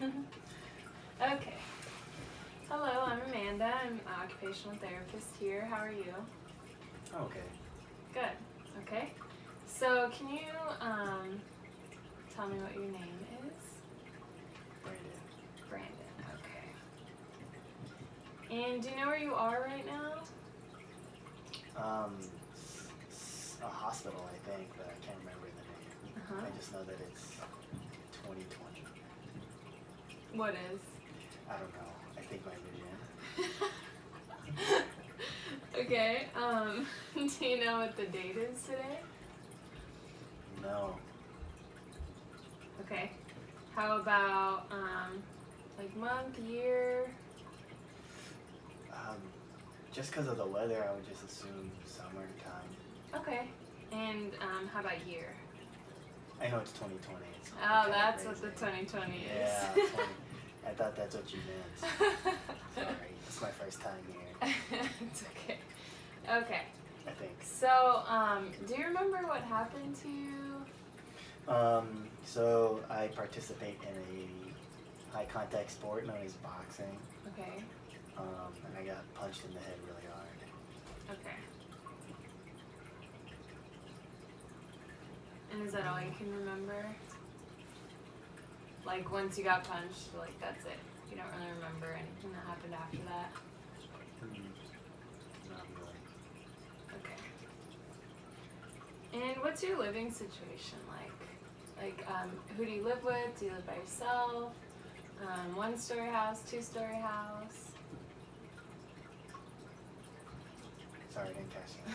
Okay. Hello, I'm Amanda. I'm an occupational therapist here. How are you? Okay. Good. Okay. So, can you tell me what your name is? Brandon. Brandon. Okay. And do you know where you are right now? A hospital, I think, but I can't remember the name. Uh-huh. I just know that it's 2020. What is? I don't know. I think my vision. Okay. Do you know what the date is today? No. Okay. How about like month, year? Just because of the weather, I would just assume summertime. Okay. And how about year? I know it's 2020. It's Oh, that's what the 2020 is. Yeah, 20. I thought that's what you meant. Sorry, it's my first time here. It's okay. Okay. I think. So, do you remember what happened to you? So I participate in a high contact sport known as boxing. Okay. And I got punched in the head really hard. Okay. And is that all you can remember? Like once you got punched, like that's it. You don't really remember anything that happened after that? Not really. Okay. And what's your living situation like? Like, who do you live with? Do you live by yourself? One-story house, two-story house? Sorry, I didn't catch that.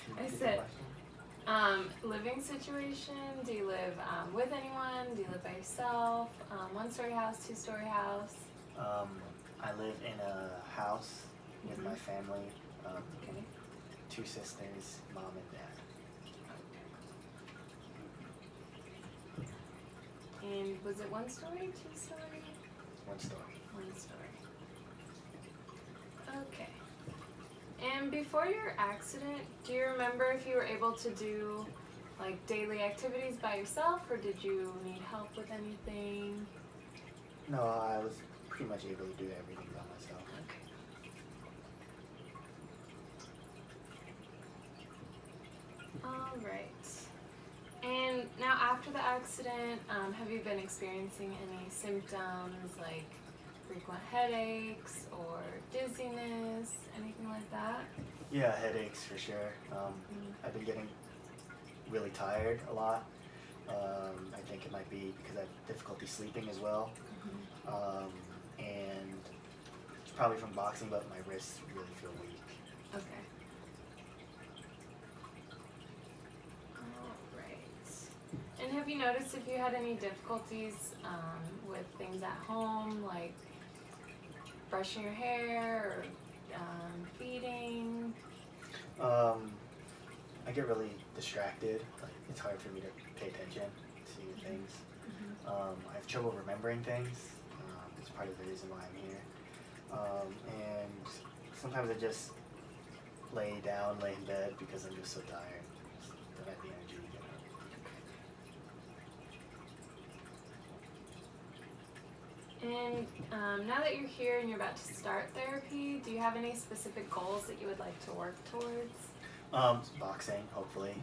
Can you repeat the said- question? Living situation, do you live with anyone? Do you live by yourself? One-story house, two-story house? I live in a house with my family. Okay. 2 sisters, mom and dad. And was it one story, two story? 1 story. One story. Okay. And before your accident, do you remember if you were able to do like daily activities by yourself, or did you need help with anything? No, I was pretty much able to do everything by myself. Okay. All right. And now after the accident, have you been experiencing any symptoms like frequent headaches or dizziness, anything like that? Yeah, headaches for sure. I've been getting really tired a lot. I think it might be because I have difficulty sleeping as well. And it's probably from boxing, but my wrists really feel weak. Okay. All right. And have you noticed if you had any difficulties with things at home, like brushing your hair or feeding? I get really distracted. Like, it's hard for me to pay attention to things. I have trouble remembering things. It's part of the reason why I'm here. And sometimes I just lay in bed because I'm just so tired. Don't have the energy to get up. And now that you're here and you're about to start therapy, do you have any specific goals that you would like to work towards? Boxing, hopefully.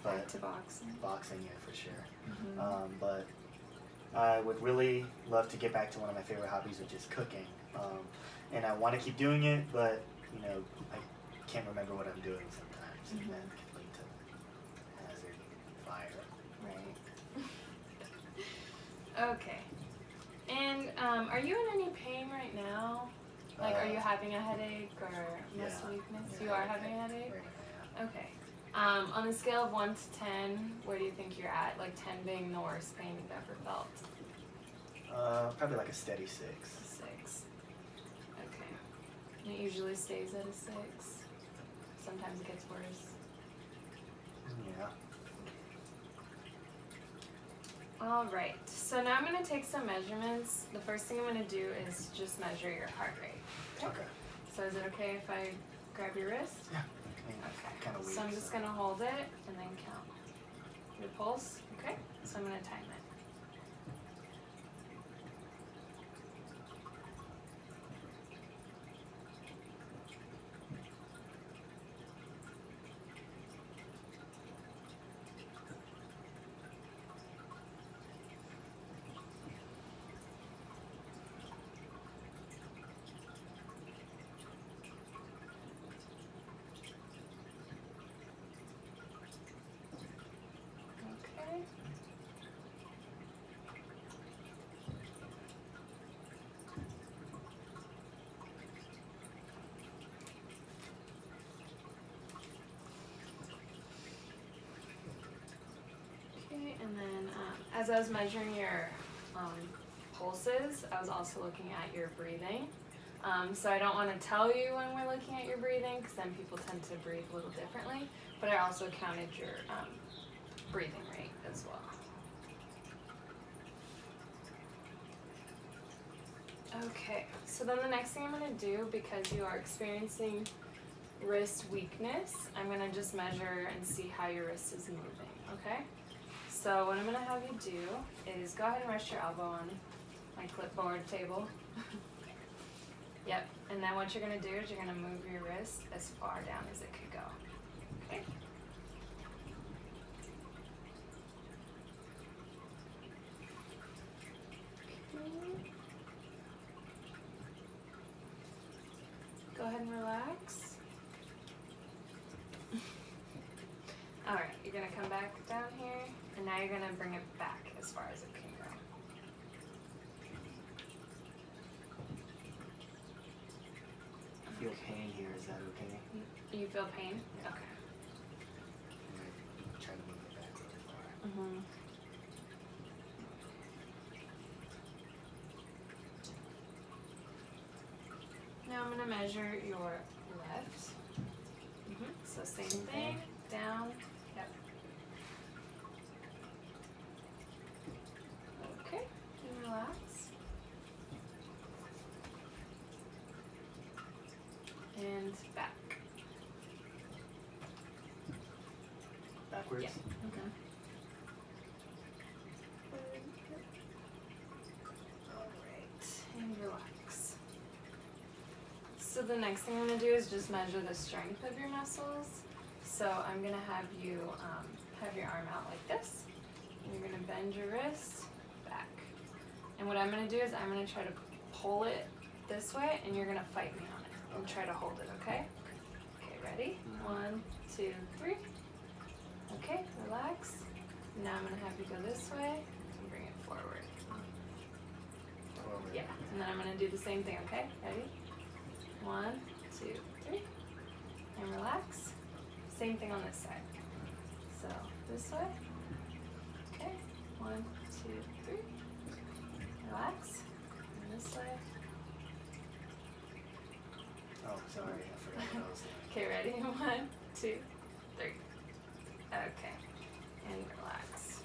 Back But to boxing. boxing, yeah, for sure. But I would really love to get back to one of my favorite hobbies, which is cooking. And I want to keep doing it, but you know, I can't remember what I'm doing sometimes, and that can lead to hazard, fire. Right. Okay. And are you in any pain right now? Like, are you having a headache or muscle weakness? Yeah, You are having a headache? Right now, Okay. On a scale of 1 to 10, where do you think you're at? Like 10 being the worst pain you've ever felt? yeah. Probably like a steady 6. 6. Okay. And it usually stays at a 6. Sometimes it gets worse. Yeah. All right. So now I'm going to take some measurements. The first thing I'm going to do is just measure your heart rate. Okay. So is it okay if I grab your wrist? Yeah. Okay. Kind of weak. So I'm just going to hold it and then count. Your pulse? Okay. So I'm going to time it. as I was measuring your pulses, I was also looking at your breathing. So I don't want to tell you when we're looking at your breathing, because then people tend to breathe a little differently. But I also counted your breathing rate as well. Okay, so then the next thing I'm going to do, because you are experiencing wrist weakness, I'm going to just measure and see how your wrist is moving, okay? So what I'm going to have you do is go ahead and rest your elbow on my clipboard table. Yep, and then what you're going to do is you're going to move your wrist as far down as it could go, okay? Go ahead and relax. Alright, you're going to come back down here, and now you're going to bring it back as far as it can go. I feel pain here, is that okay? You feel pain? Yeah. Okay. I'm try to move it back really far. Mm-hmm. Now I'm going to measure your left. So same thing, down, yep. Okay, and relax. And back. Backwards? Yeah. Okay. Alright, and relax. So the next thing I'm going to do is just measure the strength of your muscles. So I'm going to have you have your arm out like this. And you're going to bend your wrist back. And what I'm going to do is I'm going to try to pull it this way, and you're going to fight me on it. And try to hold it, okay? Okay, ready? 1, 2, 3. Okay, relax. Now I'm going to have you go this way and bring it forward. Forward. Yeah, and then I'm going to do the same thing, okay? Ready? 1, 2, 3. And relax. Same thing on this side. So this way. Okay. 1, 2, 3. Relax. And this way. Oh, sorry, I forgot what I was doing. Okay, ready? 1, 2, 3. Okay. And relax.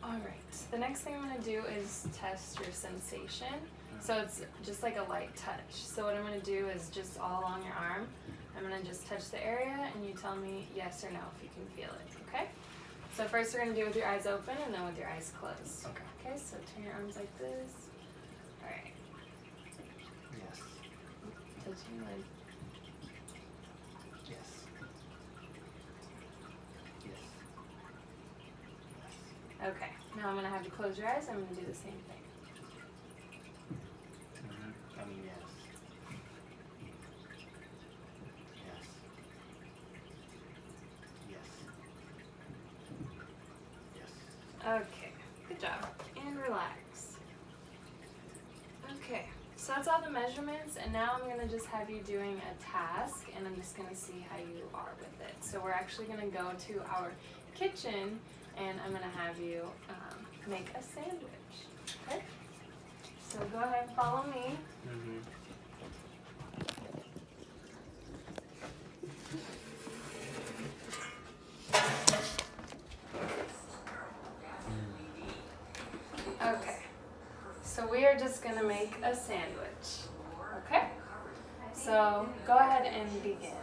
Alright, the next thing I'm going to do is test your sensation. So it's just like a light touch. So what I'm going to do is just all along your arm, I'm going to just touch the area and you tell me yes or no if you can feel it, okay? So first we're going to do it with your eyes open and then with your eyes closed. Okay. Okay, so turn your arms like this. Alright, Yes. touching your leg. Yes. Yes. Okay, now I'm going to have you close your eyes. I'm going to do the same thing. I mean, yes. Yes. Yes. Yes. Okay, good job. And relax. Okay, so that's all the measurements, and now I'm going to just have you doing a task, and I'm just going to see how you are with it. So we're actually going to go to our kitchen, and I'm going to have you make a sandwich. Okay? So go ahead and follow me. Okay, so we are just going to make a sandwich. Okay? So go ahead and begin.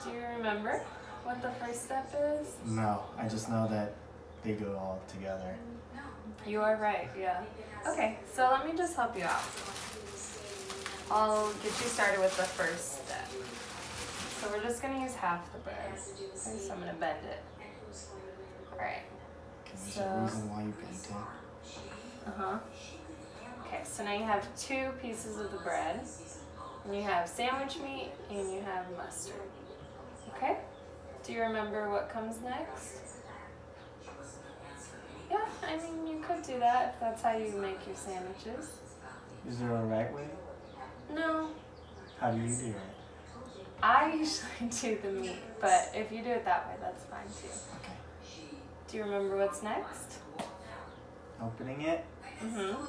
Do you remember what the first step is? No, I just know that they go all together. You are right, yeah. Okay, so let me just help you out. I'll get you started with the first step. So we're just going to use half the bread. Okay, so I'm going to bend it. Alright. There's So, a reason why you bent it. Okay, so now you have 2 pieces of the bread. And you have sandwich meat and you have mustard. Okay? Do you remember what comes next? Yeah, I mean, you could do that if that's how you make your sandwiches. Is there a right way? No, How do you do it? I usually do the meat, but if you do it that way, that's fine too. Okay. Do you remember what's next? Opening it. Mm-hmm.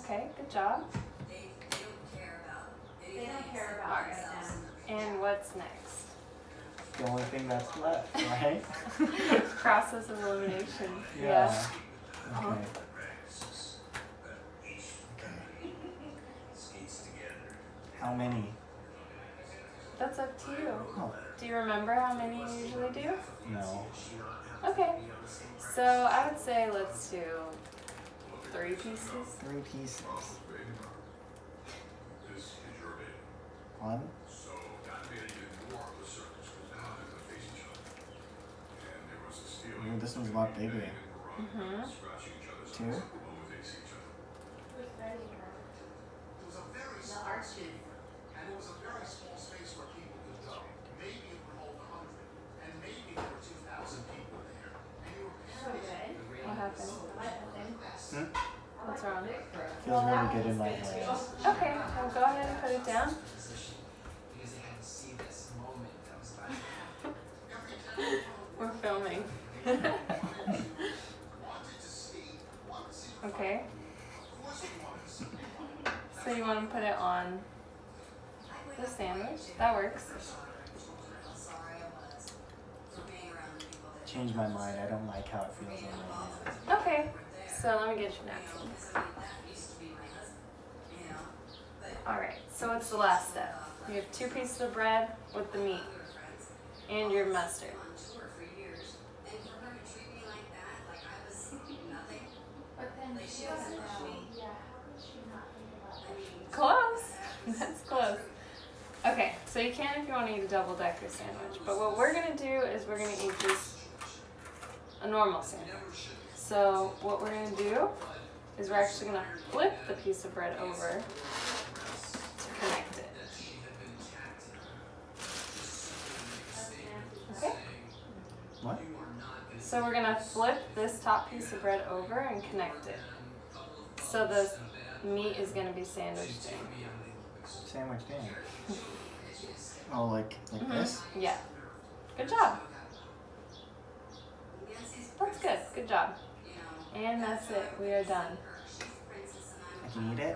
Okay, good job. They don't care about Alright. it. And what's next? The only thing that's left, right? Process of elimination. Yeah. Uh-huh. Okay. How many? That's up to you. Oh, Do you remember how many you usually do? no. Okay. So I would say let's do 3 pieces. 3 pieces. 1. Ooh, this one's a lot bigger. Mm-hmm. 2. The arches. And it was a very small space where people could go. Maybe it would hold 100, and maybe there were 2,000 people there. And you were So good. What happened? Hmm? What's wrong? Feels really good in my hands. Okay, well go ahead and put it down. Because they had to see this moment that was about We're filming. Okay. So you want to put it on the sandwich? That works. Change my mind. I don't like how it feels in my hands. Okay. So let me get you napkins. Alright, so what's the last step? You have 2 pieces of bread with the meat and your mustard. But then she doesn't know. Yeah, how would she not think about that? Close. That's close. Okay, so you can if you want to eat a double-decker sandwich. But what we're going to do is we're going to eat just a normal sandwich. So what we're going to do is we're actually going to flip the piece of bread over to connect it. Okay? What? So we're going to flip this top piece of bread over and connect it. So the meat is going to be sandwiched in. Sandwiched in. Oh, like this? Yeah. Good job. That's good. Good job. And that's it. We are done. I can eat it?